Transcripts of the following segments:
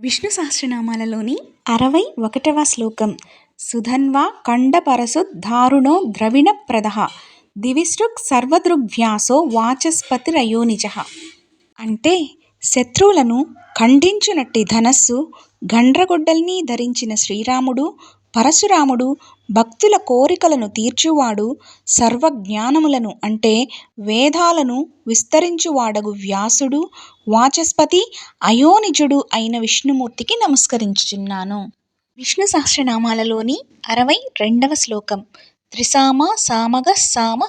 విష్ణు సహస్రనామాలలోని 61వ శ్లోకం. సుధన్వా ఖండపరశుద్ధారుణో ద్రవిణప్రదః దివిసృక్ సర్వదృగ్వ్యాసో వాచస్పతిరయోనిజః. అంటే శత్రువులను ఖండించునట్టి ధనస్సు గండ్రగొడ్డల్ని ధరించిన శ్రీరాముడు, పరశురాముడు, భక్తుల కోరికలను తీర్చువాడు, సర్వజ్ఞానములను అంటే వేదాలను విస్తరించువాడగు వ్యాసుడు, వాచస్పతి, అయోనిజుడు అయిన విష్ణుమూర్తికి నమస్కరించుచున్నాను. విష్ణు సహస్రనామాలలోని 62వ శ్లోకం. త్రిసామ సామగ సామ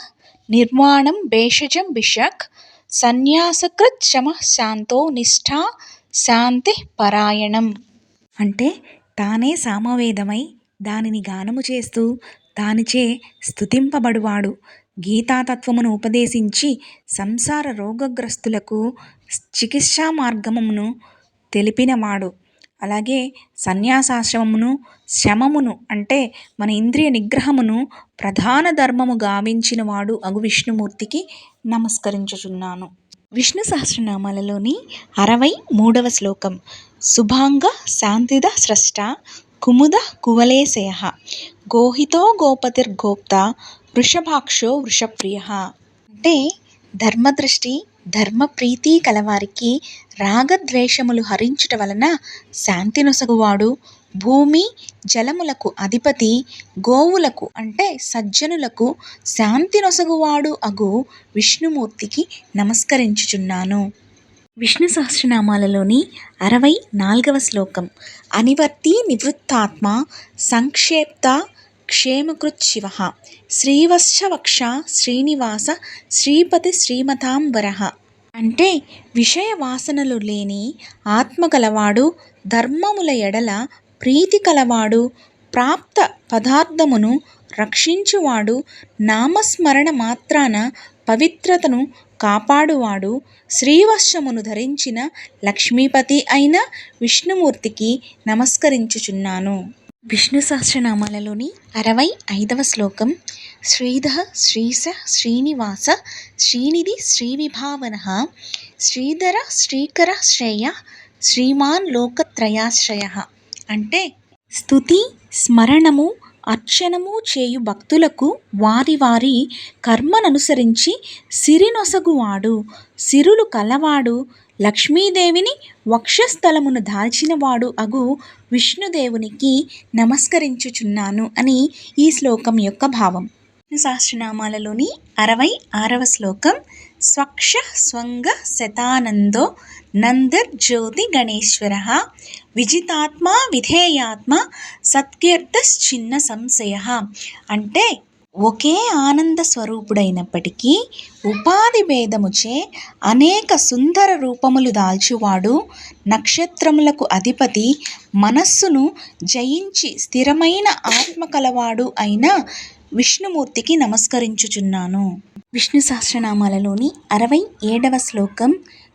నిర్వాణం భేషజం భిషక్ సన్యాసకృత్ శమః శాంతో నిష్ఠా శాంతి పరాయణం. అంటే తానే సామవేదమై దానిని గానము చేస్తూ దానిచే స్తుతింపబడువాడు, గీతాతత్వమును ఉపదేశించి సంసార రోగగ్రస్తులకు చికిత్సా మార్గమును తెలిపినవాడు, అలాగే సన్యాసాశ్రమమును, శమమును అంటే మన ఇంద్రియ నిగ్రహమును ప్రధాన ధర్మము గావించినవాడు అగు విష్ణుమూర్తికి నమస్కరించుచున్నాను. విష్ణు సహస్రనామాలలోని 63వ శ్లోకం. శుభాంగ శాంతిద స్రష్ట కుముద కువలేశయః గోహితో గోపతిర్గోప్త వృషభాక్షో వృషప్రియః. అంటే ధర్మదృష్టి, ధర్మప్రీతి కలవారికి రాగద్వేషములు హరించుట వలన శాంతి నొసగువాడు, భూమి జలములకు అధిపతి, గోవులకు అంటే సజ్జనులకు శాంతి నొసగువాడు అగు విష్ణుమూర్తికి నమస్కరించుచున్నాను. విష్ణు సహస్రనామాలలోని 64వ శ్లోకం. అనివర్తి నివృత్తాత్మ సంక్షేప్త క్షేమకృత్ శివః శ్రీవత్సవక్ష శ్రీనివాస శ్రీపతి శ్రీమతాంబరః. అంటే విషయ వాసనలు లేని ఆత్మ కలవాడు, ధర్మముల ఎడల ప్రీతి కలవాడు, ప్రాప్త పదార్థమును రక్షించువాడు, నామస్మరణ మాత్రాన పవిత్రతను కాపాడువాడు, శ్రీవత్సమును ధరించిన లక్ష్మీపతి అయిన విష్ణుమూర్తికి నమస్కరించుచున్నాను. విష్ణు సహస్రనామాలలోని 65వ శ్లోకం. శ్రీధః శ్రీశ శ్రీనివాస శ్రీనిధి శ్రీవిభావనః శ్రీధర శ్రీకర శ్రేయ శ్రీమాన్ లోకత్రయాశ్రయః. అంటే స్తుతి, స్మరణము, అర్చనము చేయు భక్తులకు వారి వారి కర్మననుసరించి సిరినొసగువాడు, సిరులు కలవాడు, లక్ష్మీదేవిని వక్షస్థలమును దాల్చినవాడు అగు విష్ణుదేవునికి నమస్కరించుచున్నాను అని ఈ శ్లోకం యొక్క భావం. విష్ణు సహస్రనామాలలోని 66వ శ్లోకం. స్వక్ష స్వంగ శతానందో నందిర్జ్యోతి గణేశ్వరః విజితాత్మ విధేయాత్మ సత్కీర్తిశ్చిన్న సంశయః. అంటే ఒకే ఆనంద స్వరూపుడైనప్పటికీ ఉపాధి భేదముచే అనేక సుందర రూపములు దాల్చువాడు, నక్షత్రములకు అధిపతి, మనస్సును జయించి స్థిరమైన ఆత్మ కలవాడు అయిన విష్ణుమూర్తికి నమస్కరించుచున్నాను. విష్ణు సహస్రనామాలలోని 67వ శ్లోకం.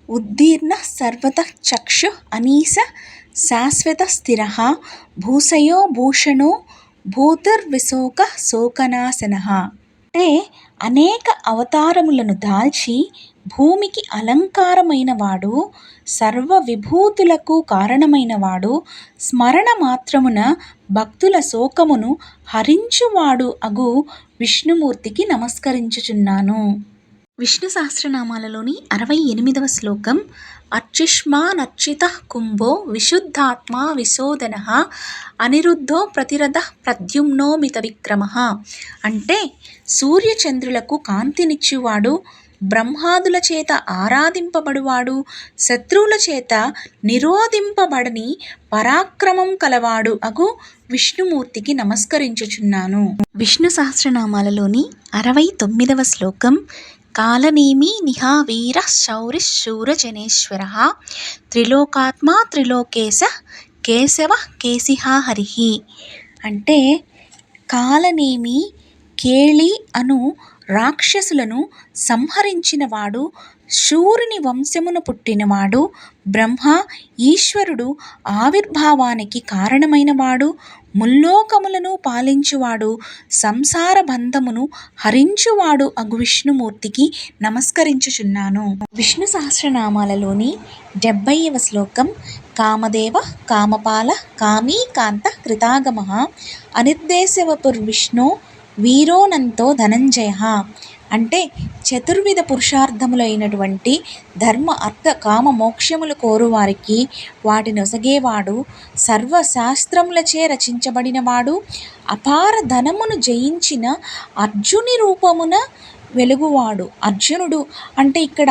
ఉద్దీర్ణ సర్వతః చక్షు అనీస శాశ్వత స్థిరః భూషయో భూషణో భూతిర్విశోక శోకనాశనః. అంటే అనేక అవతారములను దాల్చి భూమికి అలంకారమైన వాడు, సర్వ విభూతులకు కారణమైన వాడు, స్మరణ మాత్రమున భక్తుల శోకమును హరించువాడు అగు విష్ణుమూర్తికి నమస్కరించుచున్నాను. విష్ణు సహస్రనామాలలోని 68వ శ్లోకం. అర్చిష్మానర్చితః కుంభో విశుద్ధాత్మా విశోధనః అనిరుద్ధో ప్రతిరథః ప్రద్యుమ్నో మిత విక్రమః. అంటే సూర్యచంద్రులకు కాంతినిచ్చువాడు, బ్రహ్మాదుల చేత ఆరాధింపబడువాడు, శత్రువుల చేత నిరోధింపబడని పరాక్రమం కలవాడు అగు విష్ణుమూర్తికి నమస్కరించుచున్నాను. విష్ణు సహస్రనామాలలోని 69వ శ్లోకం. కాలనేమి నిహావీర శౌరి శూరజనేశ్వరః త్రిలోకాత్మా త్రిలోకేశ కేశవ కేశిహా హరిః. అంటే కాలనేమి, కేళి అను రాక్షసులను సంహరించినవాడు, శూరుని వంశమును పుట్టినవాడు, బ్రహ్మ ఈశ్వరుడు ఆవిర్భావానికి కారణమైనవాడు, ముల్లోకములను పాలించువాడు, సంసార బంధమును హరించువాడు అగు విష్ణుమూర్తికి నమస్కరించుచున్నాను. విష్ణు సహస్రనామాలలోని 70వ శ్లోకం. కామదేవ కామపాల కామీకాంత కృతాగమః అనిర్దేశవపుర్విష్ణో వీరోనంతో ధనంజయ. అంటే చతుర్విధ పురుషార్థములైనటువంటి ధర్మ అర్థ కామ మోక్షములు కోరువారికి వాటి నొసగేవాడు, సర్వశాస్త్రములచే రచించబడినవాడు, అపార ధనమును జయించిన అర్జుని రూపమున వెలుగువాడు. అర్జునుడు అంటే ఇక్కడ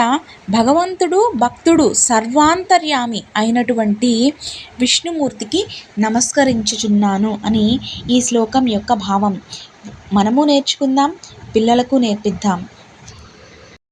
భగవంతుడు, భక్తుడు, సర్వాంతర్యామి అయినటువంటి విష్ణుమూర్తికి నమస్కరించుచున్నాను అని ఈ శ్లోకం యొక్క భావం. మనము నేర్చుకుందాం, పిల్లలకు నేర్పిద్దాం.